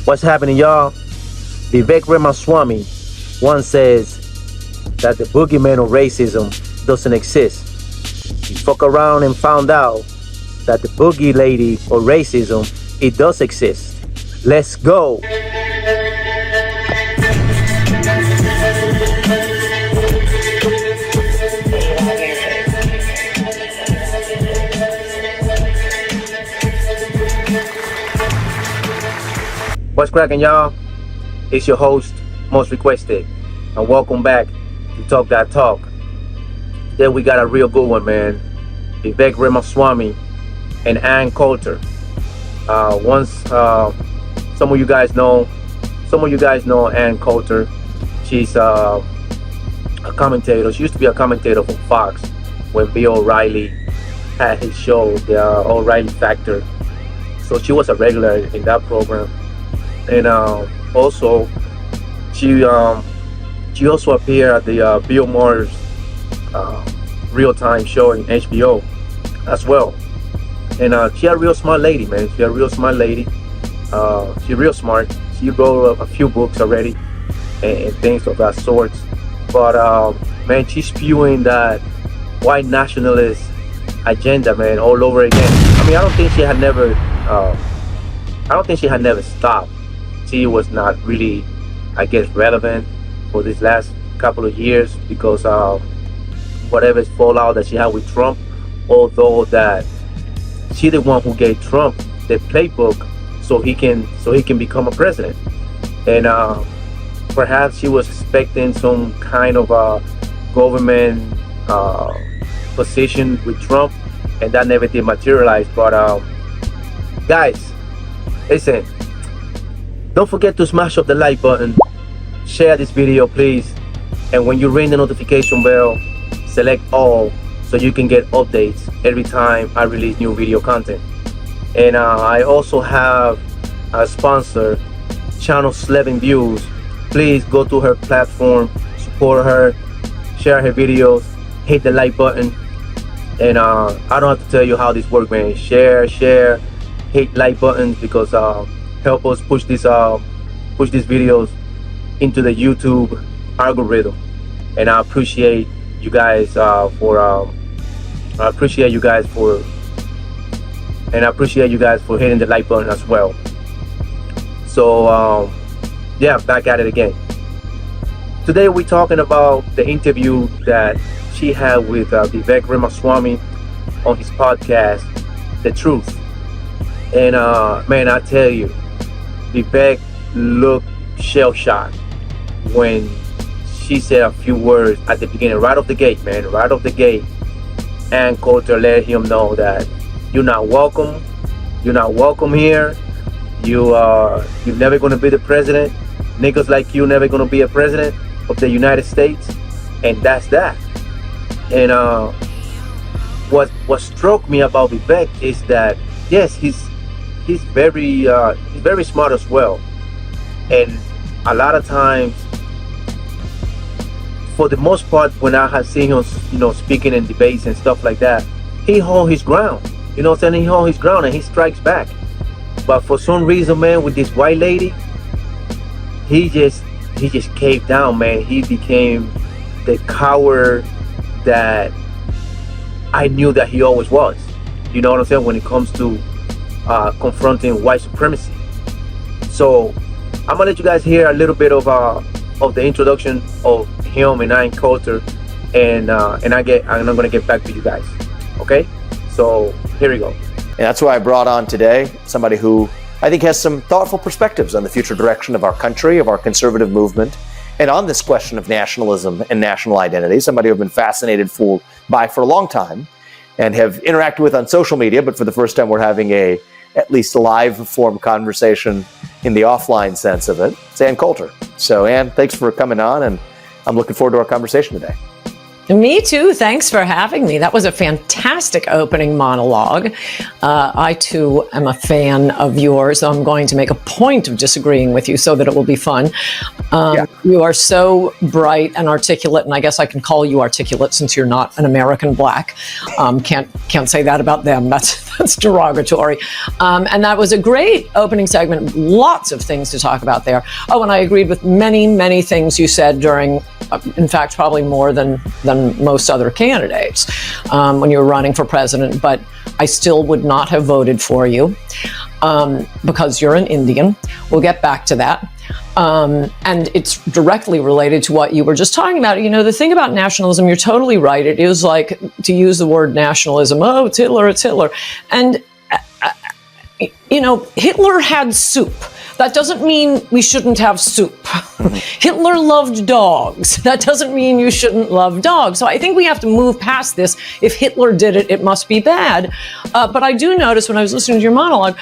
What's happening, y'all? Vivek Ramaswamy once says that the boogeyman of racism doesn't exist. You fuck around and found out that the boogie lady of racism, it does exist. Let's go. What's cracking, y'all? It's your host, Most Requested, and welcome back to Talk That Talk. Today we got a real good one, man. Vivek Ramaswamy and Ann Coulter. Some of you guys know Ann Coulter. She's a commentator. She used to be a commentator for Fox when Bill O'Reilly had his show, the O'Reilly Factor. So she was a regular in that program. And also, she also appeared at the Bill Maher's real-time show in HBO as well. And she a real smart lady, man. She's real smart. She wrote a few books already and things of that sort. But man, she's spewing that white nationalist agenda, man, all over again. I mean, I don't think she had never stopped. She was not really, I guess, relevant for these last couple of years because whatever fallout that she had with Trump, although that she the one who gave Trump the playbook so he can become a president. And perhaps she was expecting some kind of a government position with Trump, and that never did materialize. But guys, listen. Don't forget to smash up the like button, share this video please, and when you ring the notification bell, select all so you can get updates every time I release new video content. And I also have a sponsor, Channel 11 Views. Please go to her platform, support her, share her videos, hit the like button. And I don't have to tell you how this works, man. Share, hit like buttons because help us push these videos into the YouTube algorithm. And I appreciate you guys for hitting the like button as well. So yeah, back at it again. Today we're talking about the interview that she had with Vivek Ramaswamy on his podcast, The Truth. And man, I tell you, Vivek looked shell-shocked when she said a few words at the beginning, right off the gate, man, right off the gate. Ann Coulter let him know that you're not welcome here. You're never gonna be the president. Niggas like you never gonna be a president of the United States, and that's that. And what struck me about Vivek is that yes, he's very smart as well, and a lot of times, for the most part, when I have seen him, speaking in debates and stuff like that, he hold his ground. You know what I'm saying? He hold his ground and he strikes back. But for some reason, man, with this white lady, he just caved down, man. He became the coward that I knew that he always was. You know what I'm saying? When it comes to confronting white supremacy. So I'm gonna let you guys hear a little bit of the introduction of him and Ann Coulter, and I'm gonna get back to you guys. Okay, so here we go. And that's why I brought on today somebody who I think has some thoughtful perspectives on the future direction of our country, of our conservative movement, and on this question of nationalism and national identity. Somebody I've been fascinated by for a long time and have interacted with on social media, but for the first time we're having at least a live form conversation in the offline sense of it. It's Ann Coulter. So Ann, thanks for coming on, and I'm looking forward to our conversation today. Me too. Thanks for having me. That was a fantastic opening monologue. I too am a fan of yours. So I'm going to make a point of disagreeing with you so that it will be fun. You are so bright and articulate, and I guess I can call you articulate since you're not an American black. Can't say that about them. That's derogatory. And that was a great opening segment. Lots of things to talk about there. Oh, and I agreed with many things you said during, in fact, probably more than most other candidates when you were running for president, but I still would not have voted for you because you're an Indian. We'll get back to that. And it's directly related to what you were just talking about. You know, the thing about nationalism, you're totally right. It is like to use the word nationalism. Oh, it's Hitler, it's Hitler. And, you know, Hitler had soup. That doesn't mean we shouldn't have soup. Hitler loved dogs. That doesn't mean you shouldn't love dogs. So I think we have to move past this. If Hitler did it, it must be bad. But I do notice when I was listening to your monologue,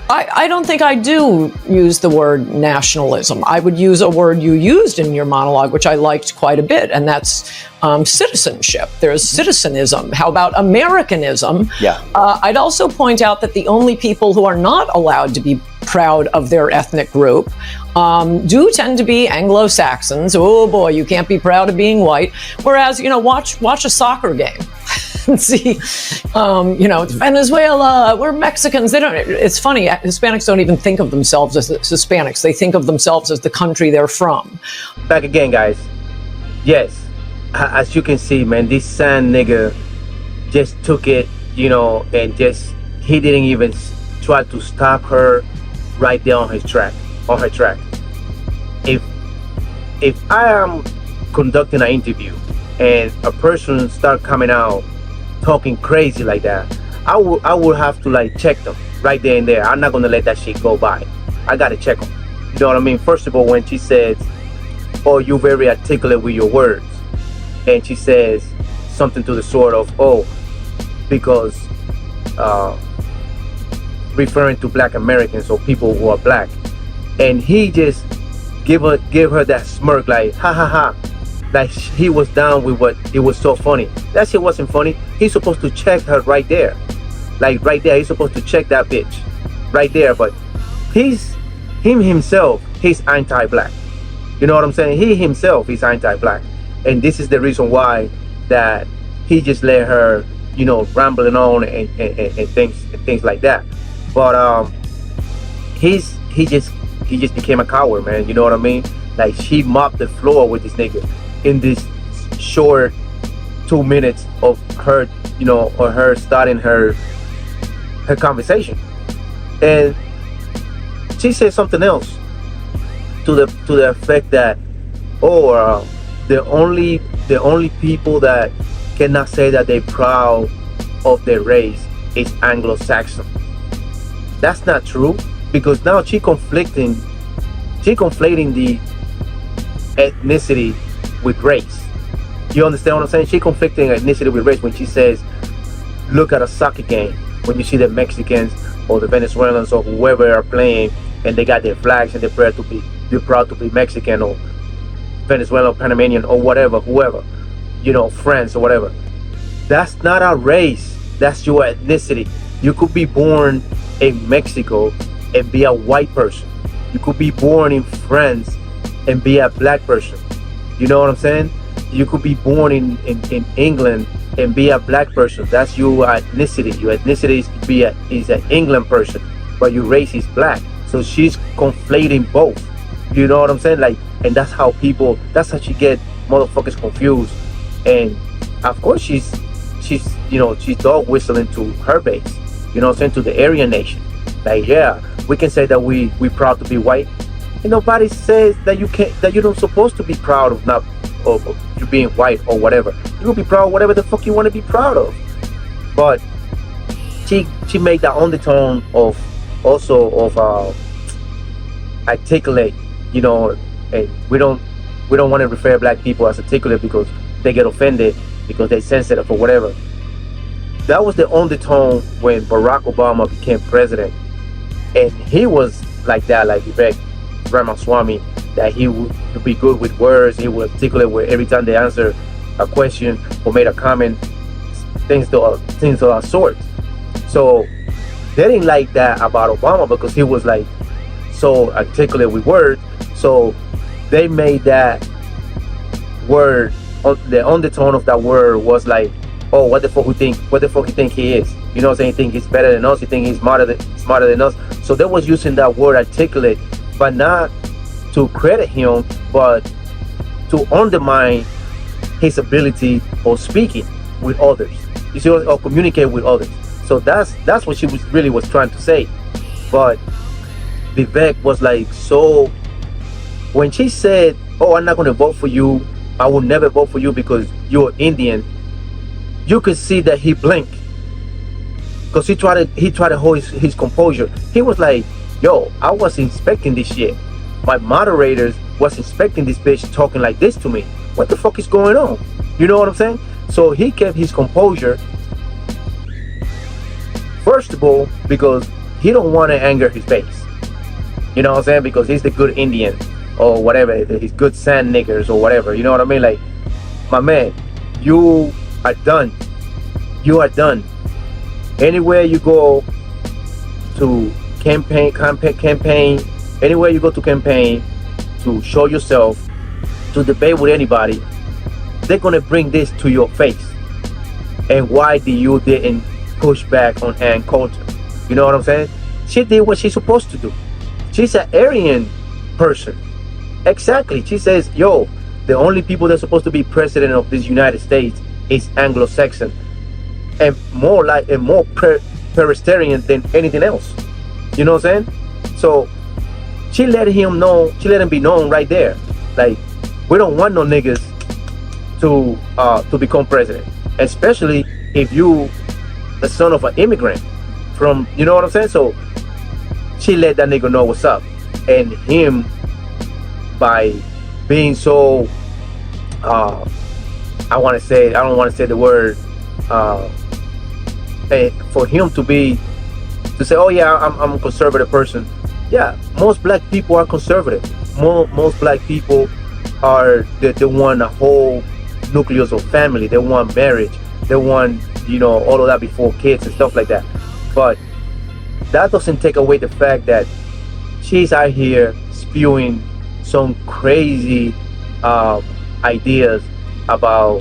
I don't think I do use the word nationalism. I would use a word you used in your monologue, which I liked quite a bit, and that's citizenship. There's citizenism. How about Americanism? Yeah. I'd also point out that the only people who are not allowed to be proud of their ethnic group do tend to be Anglo-Saxons. Oh boy, you can't be proud of being white. Whereas, you know, watch a soccer game. And see, you know, it's Venezuela, we're Mexicans. They don't. It's funny. Hispanics don't even think of themselves as Hispanics. They think of themselves as the country they're from. Back again, guys. Yes, as you can see, man, this San nigga just took it, you know, and just he didn't even try to stop her right there on her track. If I am conducting an interview and a person start coming out talking crazy like that, I would have to like check them right there and there. I'm not gonna let that shit go by. I gotta check them. You know what I mean? First of all, when she says, "Oh, you're very articulate with your words," and she says something to the sort of, "Oh, because referring to Black Americans or people who are black," and he just give her that smirk like, "Ha ha ha." Like he was down with what it was so funny. That shit wasn't funny. He's supposed to check her right there. Like right there, he's supposed to check that bitch. Right there, but himself, he's anti-black. You know what I'm saying? He himself is anti-black. And this is the reason why that he just let her, you know, rambling on and things like that. But he just became a coward, man. You know what I mean? Like she mopped the floor with this nigga in this short 2 minutes of her, you know, or her starting her conversation. And she said something else to the effect that, oh, the only people that cannot say that they're proud of their race is Anglo-Saxon. That's not true, because now she conflating the ethnicity with race. You understand what I'm saying? She conflicting ethnicity with race when she says, look at a soccer game, when you see the Mexicans or the Venezuelans or whoever are playing and they got their flags and they're proud to be Mexican or Venezuelan, Panamanian or whatever, whoever, you know, friends or whatever. That's not a race. That's your ethnicity. You could be born in Mexico and be a white person. You could be born in France and be a black person. You know what I'm saying? You could be born in England and be a black person. That's your ethnicity. Your ethnicity is an England person, but your race is black. So she's conflating both. You know what I'm saying? Like, and that's how she get motherfuckers confused. And of course she's dog whistling to her base. You know what I'm saying? To the Aryan nation. Like, yeah, we can say that we proud to be white. And nobody says that you're not supposed to be proud of you being white or whatever. You will be proud of whatever the fuck you want to be proud of. But she made that undertone of articulate, you know, and we don't want to refer black people as articulate because they get offended, because they're sensitive or whatever. That was the undertone when Barack Obama became president, and he was like that, like Vivek Ramaswamy that he would be good with words. He would articulate with every time they answer a question or made a comment, things of that sort. So they didn't like that about Obama because he was like so articulate with words. So they made that word, the undertone of that word was like, oh, what the fuck he think he is? You know what I'm saying? He think he's better than us. He think he's smarter than us. So they was using that word articulate, but not to credit him, but to undermine his ability of speaking with others. You see, or communicate with others. So that's what she was trying to say. But Vivek was like, so when she said, oh, I'm not going to vote for you, I will never vote for you because you're Indian, you could see that he blinked, because he tried to hold his composure. He was like, yo, I was inspecting this shit. My moderators was inspecting this bitch talking like this to me. What the fuck is going on? You know what I'm saying? So he kept his composure, first of all, because he don't want to anger his base. You know what I'm saying? Because he's the good Indian or whatever, he's good sand niggers or whatever. You know what I mean? Like, my man, you are done. You are done. Anywhere you go to campaign, anywhere you go to campaign, to show yourself, to debate with anybody, they're gonna bring this to your face. And why you didn't push back on Ann Coulter? You know what I'm saying? She did what she's supposed to do. She's an Aryan person. Exactly. She says, yo, the only people that's supposed to be president of this United States is Anglo-Saxon, and more Presbyterian than anything else. You know what I'm saying? So she let him be known right there. Like, we don't want no niggas to become president, especially if you the son of an immigrant from, you know what I'm saying? So she let that nigga know what's up, and him, by being so I don't want to say the word, for him to say, oh yeah, I'm a conservative person. Yeah, most black people are conservative. Most black people are, they want a whole nucleus of family. They want marriage. They want, you know, all of that before kids and stuff like that. But that doesn't take away the fact that she's out here spewing some crazy ideas about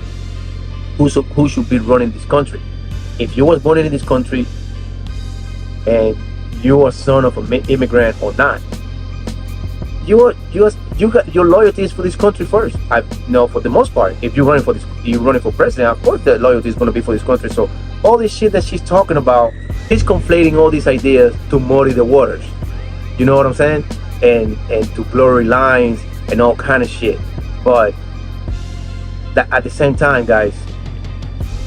who should be running this country. If you was born in this country and you're a son of an immigrant or not, your loyalty is for this country first. For the most part, if you're running for president, of course the loyalty is going to be for this country. So all this shit that she's talking about, he's conflating all these ideas to muddy the waters. You know what I'm saying? And to blurry lines and all kind of shit. But at the same time, guys,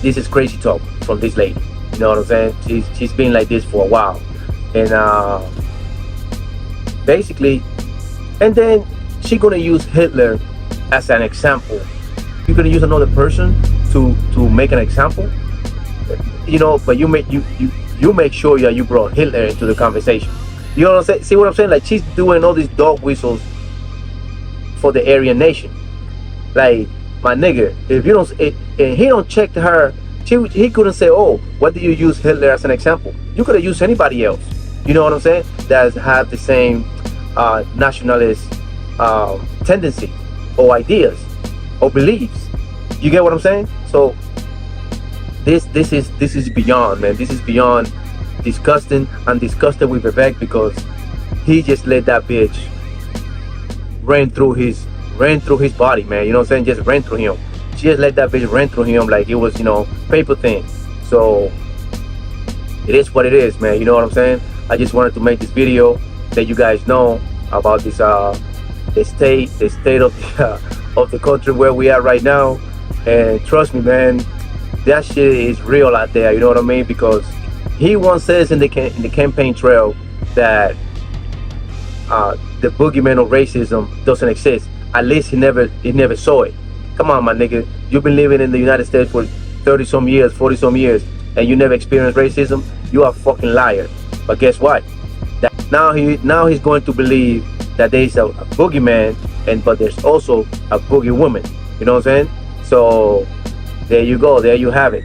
this is crazy talk from this lady. You know what I'm saying? She's been like this for a while, and basically, and then she's gonna use Hitler as an example. You're gonna use another person to make an example, you know. But you make sure that you brought Hitler into the conversation. You know what I'm saying? See what I'm saying? Like, she's doing all these dog whistles for the Aryan nation. Like, my nigga, if you don't, and he don't check her, he couldn't say, oh, what do you use Hitler as an example? You could have used anybody else. You know what I'm saying? That have the same nationalist tendency or ideas or beliefs. You get what I'm saying? So this is beyond, man. This is beyond disgusting. I'm disgusted with Vivek because he just let that bitch ran through his body, man. You know what I'm saying? Just ran through him. She just let that bitch run through him like it was, you know, paper thin. So it is what it is, man. You know what I'm saying? I just wanted to make this video, let you guys know about this the state of the country where we are right now. And trust me, man, that shit is real out there. You know what I mean? Because he once says in the campaign trail that the boogeyman of racism doesn't exist. At least he never saw it. Come on, my nigga. You've been living in the United States for 30-some years, 40-some years, and you never experienced racism? You are a fucking liar. But guess what? Now he's going to believe that there is a boogeyman, but there's also a boogie woman. You know what I'm saying? So there you go. There you have it.